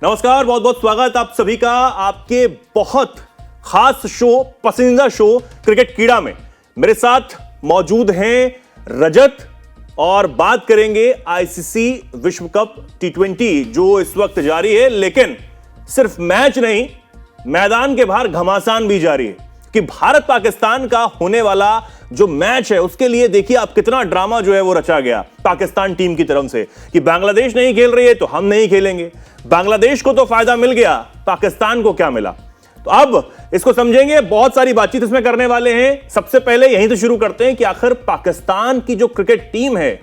नमस्कार, बहुत बहुत स्वागत आप सभी का आपके बहुत खास शो, पसंदीदा शो क्रिकेट कीड़ा में। मेरे साथ मौजूद हैं रजत और बात करेंगे आईसीसी विश्व कप टी20 जो इस वक्त जारी है, लेकिन सिर्फ मैच नहीं, मैदान के बाहर घमासान भी जारी है कि भारत पाकिस्तान का होने वाला जो मैच है उसके लिए देखिए आप कितना ड्रामा जो है वो रचा गया पाकिस्तान टीम की तरफ से कि बांग्लादेश नहीं खेल रही है तो हम नहीं खेलेंगे। बांग्लादेश को तो फायदा मिल गया, पाकिस्तान को क्या मिला? तो अब इसको समझेंगे, बहुत सारी बातचीत इसमें करने वाले हैं। सबसे पहले यहीं से शुरू करते हैं कि आखिर पाकिस्तान की जो क्रिकेट टीम है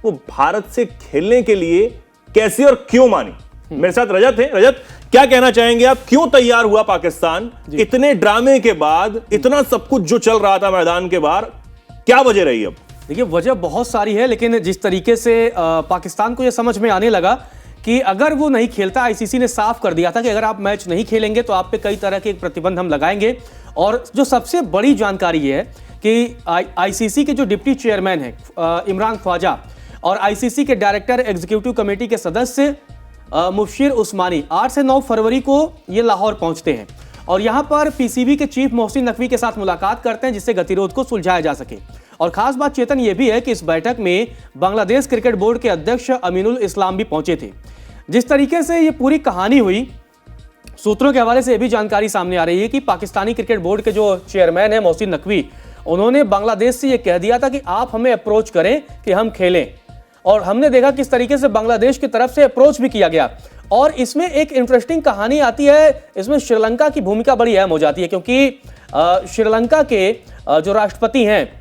वो भारत से खेलने के लिए कैसे और क्यों मानी। मेरे साथ रजत है। रजत, क्या कहना चाहेंगे आप, क्यों तैयार हुआ पाकिस्तान इतने ड्रामे के बाद, इतना सब कुछ जो चल रहा था मैदान के बाहर, क्या वजह रही? अब देखिए, वजह बहुत सारी है, लेकिन जिस तरीके से पाकिस्तान को यह समझ में आने लगा कि अगर वो नहीं खेलता, आईसीसी ने साफ कर दिया था कि अगर आप मैच नहीं खेलेंगे तो आप पे कई तरह के प्रतिबंध हम लगाएंगे। और जो सबसे बड़ी जानकारी ये है कि आईसीसी के जो डिप्टी चेयरमैन है इमरान ख्वाजा और आईसीसी के डायरेक्टर एग्जीक्यूटिव कमेटी के सदस्य मुबशिर उस्मानी 8 से 9 फरवरी को ये लाहौर पहुंचते हैं और यहां पर पीसीबी के चीफ मोहसिन नकवी के साथ मुलाकात करते हैं जिससे गतिरोध को सुलझाया जा सके। और खास बात चेतन ये भी है कि इस बैठक में बांग्लादेश क्रिकेट बोर्ड के अध्यक्ष अमीनुल इस्लाम भी पहुंचे थे। जिस तरीके से ये पूरी कहानी हुई, सूत्रों के हवाले से ये भी जानकारी सामने आ रही है कि पाकिस्तानी क्रिकेट बोर्ड के जो चेयरमैन है मोहसिन नकवी, उन्होंने बांग्लादेश से ये कह दिया था कि आप हमें अप्रोच करें कि हम खेलें। और हमने देखा किस तरीके से बांग्लादेश की तरफ से अप्रोच भी किया गया। और इसमें एक इंटरेस्टिंग कहानी आती है, इसमें श्रीलंका की भूमिका बड़ी अहम हो जाती है क्योंकि श्रीलंका के जो राष्ट्रपति हैं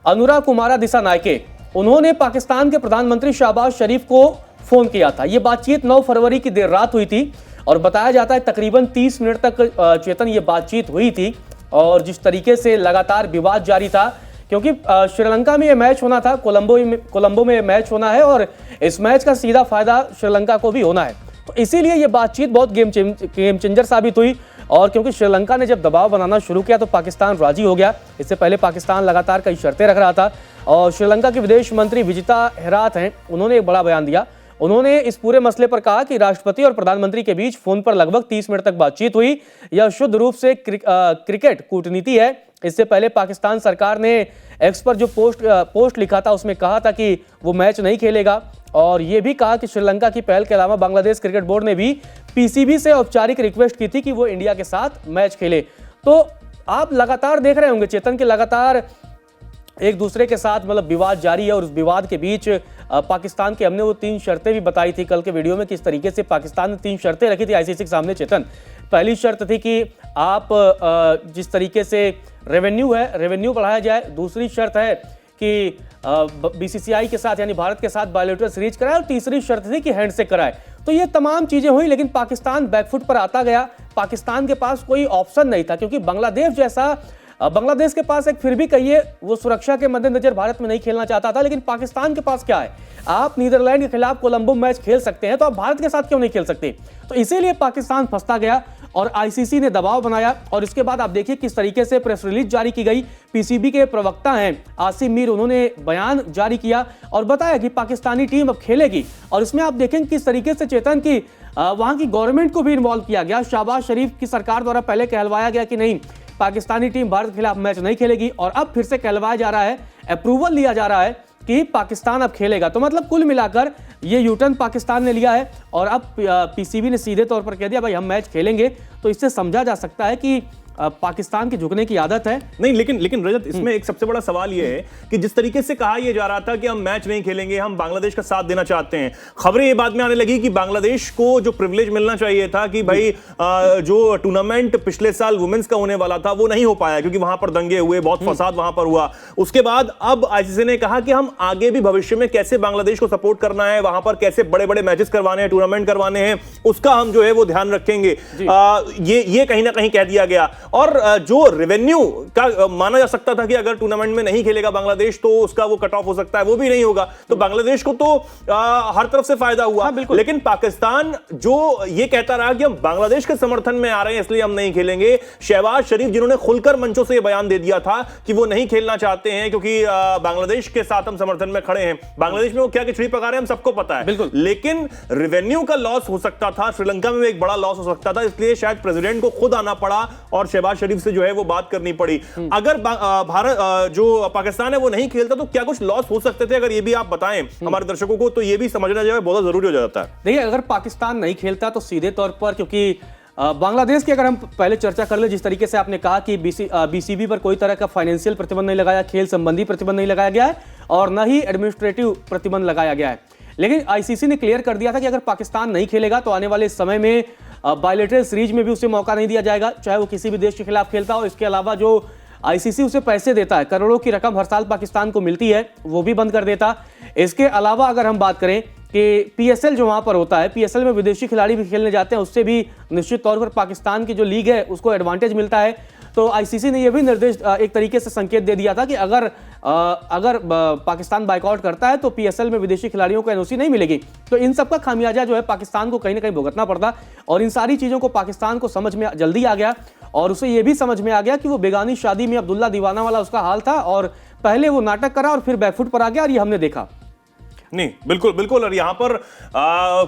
अनुरा कुमारा दिसानायके, उन्होंने पाकिस्तान के प्रधानमंत्री शहबाज शरीफ को फोन किया था। ये बातचीत 9 फरवरी की देर रात हुई थी और बताया जाता है तकरीबन 30 मिनट तक चेतन ये बातचीत हुई थी। और जिस तरीके से लगातार विवाद जारी था क्योंकि श्रीलंका में ये मैच होना था, कोलंबो में ये मैच होना है और इस मैच का सीधा फायदा श्रीलंका को भी होना है। तो इसीलिए ये बातचीत बहुत गेम चेंजर साबित हुई। और क्योंकि श्रीलंका ने जब दबाव बनाना शुरू किया तो पाकिस्तान राजी हो गया। इससे पहले पाकिस्तान लगातार कई शर्तें रख रहा था और श्रीलंका के विदेश मंत्री विजिता हेरात हैं, उन्होंने एक बड़ा बयान दिया। उन्होंने इस पूरे मसले पर कहा कि राष्ट्रपति और प्रधानमंत्री के बीच फोन पर लगभग 30 मिनट तक बातचीत हुई। यह शुद्ध रूप से क्रिकेट कूटनीति है। इससे पहले पाकिस्तान सरकार ने एक्स पर जो पोस्ट लिखा था उसमें कहा था कि वो मैच नहीं खेलेगा और ये भी कहा कि श्रीलंका की पहल के अलावा बांग्लादेश क्रिकेट बोर्ड ने भी पीसीबी से औपचारिक रिक्वेस्ट की थी कि वो इंडिया के साथ मैच खेले। तो आप लगातार देख रहे होंगे चेतन के लगातार एक दूसरे के साथ मतलब विवाद जारी है और उस विवाद के बीच पाकिस्तान के हमने वो 3 शर्तें भी बताई थी कल के वीडियो में, किस तरीके से पाकिस्तान ने 3 शर्तें रखी थी आईसीसी के सामने। चेतन, पहली शर्त थी कि आप जिस तरीके से रेवेन्यू है, रेवेन्यू बढ़ाया जाए। दूसरी शर्त है कि बीसीसीआई के साथ यानी भारत के साथ बायलैटरल सीरीज कराए और तीसरी शर्त थी कि हैंड से कराए। तो ये तमाम चीजें हुई लेकिन पाकिस्तान बैकफुट पर आता गया। पाकिस्तान के पास कोई ऑप्शन नहीं था क्योंकि बांग्लादेश के पास एक फिर भी कहिए वो सुरक्षा के मद्देनजर भारत में नहीं खेलना चाहता था, लेकिन पाकिस्तान के पास क्या है, आप नीदरलैंड के खिलाफ कोलंबो मैच खेल सकते हैं तो आप भारत के साथ क्यों नहीं खेल सकते? तो इसीलिए पाकिस्तान फंसता गया और आईसीसी ने दबाव बनाया। और इसके बाद आप देखिए किस तरीके से प्रेस रिलीज जारी की गई। पीसीबी के प्रवक्ता हैं आसिम मीर, उन्होंने बयान जारी किया और बताया कि पाकिस्तानी टीम अब खेलेगी। और इसमें आप देखेंगे किस तरीके से चेतन की वहां की गवर्नमेंट को भी इन्वॉल्व किया गया। शहबाज शरीफ की सरकार द्वारा पहले कहलवाया गया कि नहीं, पाकिस्तानी टीम भारत के खिलाफ मैच नहीं खेलेगी और अब फिर से कहलवाया जा रहा है, अप्रूवल लिया जा रहा है कि पाकिस्तान अब खेलेगा। तो मतलब कुल मिलाकर ये यूटर्न पाकिस्तान ने लिया है और अब पीसीबी ने सीधे तौर पर कह दिया भाई हम मैच खेलेंगे। तो इससे समझा जा सकता है कि पाकिस्तान की झुकने की आदत है। नहीं, लेकिन रजत, इसमें एक सबसे बड़ा सवाल यह है कि जिस तरीके से कहा यह जा रहा था कि हम मैच नहीं खेलेंगे, हम बांग्लादेश का साथ देना चाहते हैं, खबरें ये बाद में आने लगी कि बांग्लादेश को जो प्रिविलेज मिलना चाहिए था कि भाई जो टूर्नामेंट पिछले साल वुमेन्स का होने वाला था वो नहीं हो पाया क्योंकि वहां पर दंगे हुए, बहुत फसाद वहां पर हुआ। उसके बाद अब आईसीसी ने कहा कि हम आगे भी भविष्य में कैसे बांग्लादेश को सपोर्ट करना है, वहां पर कैसे बड़े बड़े मैचेस करवाने हैं, टूर्नामेंट करवाने हैं, उसका हम जो है वो ध्यान रखेंगे। ये कहीं ना कहीं कह दिया गया। और जो रेवेन्यू का माना जा सकता था कि अगर टूर्नामेंट में नहीं खेलेगा बांग्लादेश तो उसका वो कट ऑफ हो सकता है, वो भी नहीं होगा, तो बांग्लादेश को तो हर तरफ से फायदा हुआ। लेकिन पाकिस्तान जो ये कहता रहा कि हम बांग्लादेश के समर्थन में आ रहे हैं इसलिए हम नहीं खेलेंगे। शहबाज शरीफ जिन्होंने खुलकर मंचों से बयान दे दिया था कि वो नहीं खेलना चाहते हैं क्योंकि बांग्लादेश के साथ हम समर्थन में खड़े हैं। बांग्लादेश में वो क्या खिचड़ी पका रहे हैं हम सबको पता है, लेकिन रेवेन्यू का लॉस हो सकता था, श्रीलंका में एक बड़ा लॉस हो सकता था, इसलिए शायद प्रेसिडेंट को खुद आना पड़ा और शहबाज शरीफ से जो है वो बात करनी पड़ी। अगर भारत जो पाकिस्तान है वो नहीं खेलता तो क्या कुछ लॉस हो सकते थे, अगर ये भी आप बताएं हमारे दर्शकों को, तो ये भी समझना जो है बहुत जरूरी हो जाता है। देखिए, अगर पाकिस्तान नहीं खेलता तो सीधे तौर पर, क्योंकि बांग्लादेश की अगर हम पहले चर्चा कर ले, जिस तरीके से आपने कहा कि बीसीबी पर कोई तरह का फाइनेंशियल प्रतिबंध नहीं लगाया, खेल संबंधी प्रतिबंध नहीं लगाया गया है और न ही एडमिनिस्ट्रेटिव प्रतिबंध लगाया गया है, लेकिन आईसीसी ने क्लियर कर दिया था कि अगर पाकिस्तान नहीं खेलेगा तो आने वाले समय में बायलैटरल सीरीज में भी उसे मौका नहीं दिया जाएगा, चाहे वो किसी भी देश के खिलाफ खेलता हो। इसके अलावा जो आईसीसी उसे पैसे देता है, करोड़ों की रकम हर साल पाकिस्तान को मिलती है, वो भी बंद कर देता। इसके अलावा अगर हम बात करें कि पीएसएल जो वहां पर होता है, पीएसएल में विदेशी खिलाड़ी भी खेलने जाते हैं, उससे भी निश्चित तौर पर पाकिस्तान की जो लीग है उसको एडवांटेज मिलता है। तो आईसीसी ने यह भी निर्देश एक तरीके से संकेत दे दिया था कि अगर पाकिस्तान बाइकआउट करता है तो पीएसएल में विदेशी खिलाड़ियों को एनओसी नहीं मिलेगी। तो इन सब का खामियाजा जो है पाकिस्तान को कहीं ना कहीं भुगतना पड़ता, और इन सारी चीज़ों को पाकिस्तान को समझ में जल्दी आ गया और उसे यह भी समझ में आ गया कि वो बेगानी शादी में अब्दुल्ला दीवाना वाला उसका हाल था, और पहले वो नाटक करा और फिर बैकफुट पर आ गया, और ये हमने देखा। नहीं, बिल्कुल बिल्कुल। और यहां पर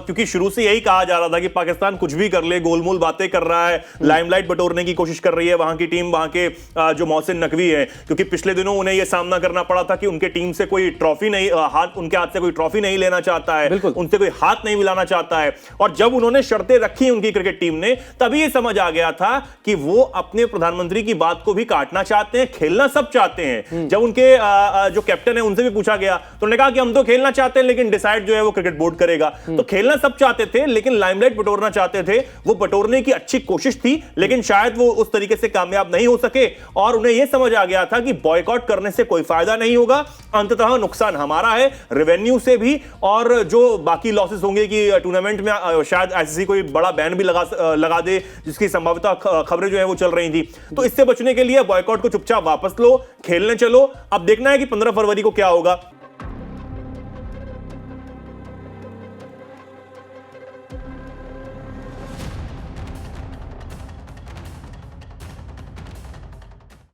क्योंकि शुरू से यही कहा जा रहा था कि पाकिस्तान कुछ भी कर ले, गोलमोल बातें कर रहा है, लाइमलाइट बटोरने की कोशिश कर रही है वहां की टीम, वहां के जो मोहसिन नकवी है, क्योंकि पिछले दिनों उन्हें यह सामना करना पड़ा था कि उनके टीम से कोई ट्रॉफी नहीं, उनके हाथ से कोई ट्रॉफी नहीं लेना चाहता है, उनसे कोई हाथ नहीं मिलाना चाहता है। और जब उन्होंने शर्तें रखी उनकी क्रिकेट टीम ने, तभी यह समझ आ गया था कि वो अपने प्रधानमंत्री की बात को भी काटना चाहते हैं, खेलना सब चाहते हैं। जब उनके जो कैप्टन है उनसे भी पूछा गया तो उन्होंने कहा कि हम तो खेलना चाहते हैं लेकिन डिसाइड जो है वो क्रिकेट बोर्ड करेगा। तो खेलना सब चाहते थे लेकिन लाइमलाइट बटोरना चाहते थे। वो बटोरने की अच्छी कोशिश थी लेकिन शायद वो उस तरीके से कामयाब नहीं हो सके, और उन्हें यह समझ आ गया था कि बॉयकॉट करने से कोई फायदा नहीं होगा, अंततः नुकसान हमारा है, रेवेन्यू से भी, और जो बाकी लॉसेस होंगे कि टूर्नामेंट में शायद आईसीसी कोई बड़ा बैन भी लगा दे, जिसकी संभावित खबरें जो है वो चल रही थी। तो इससे बचने के लिए बॉयकॉट को चुपचाप वापस लो, खेलने चलो। अब देखना है कि 15 फरवरी को क्या होगा।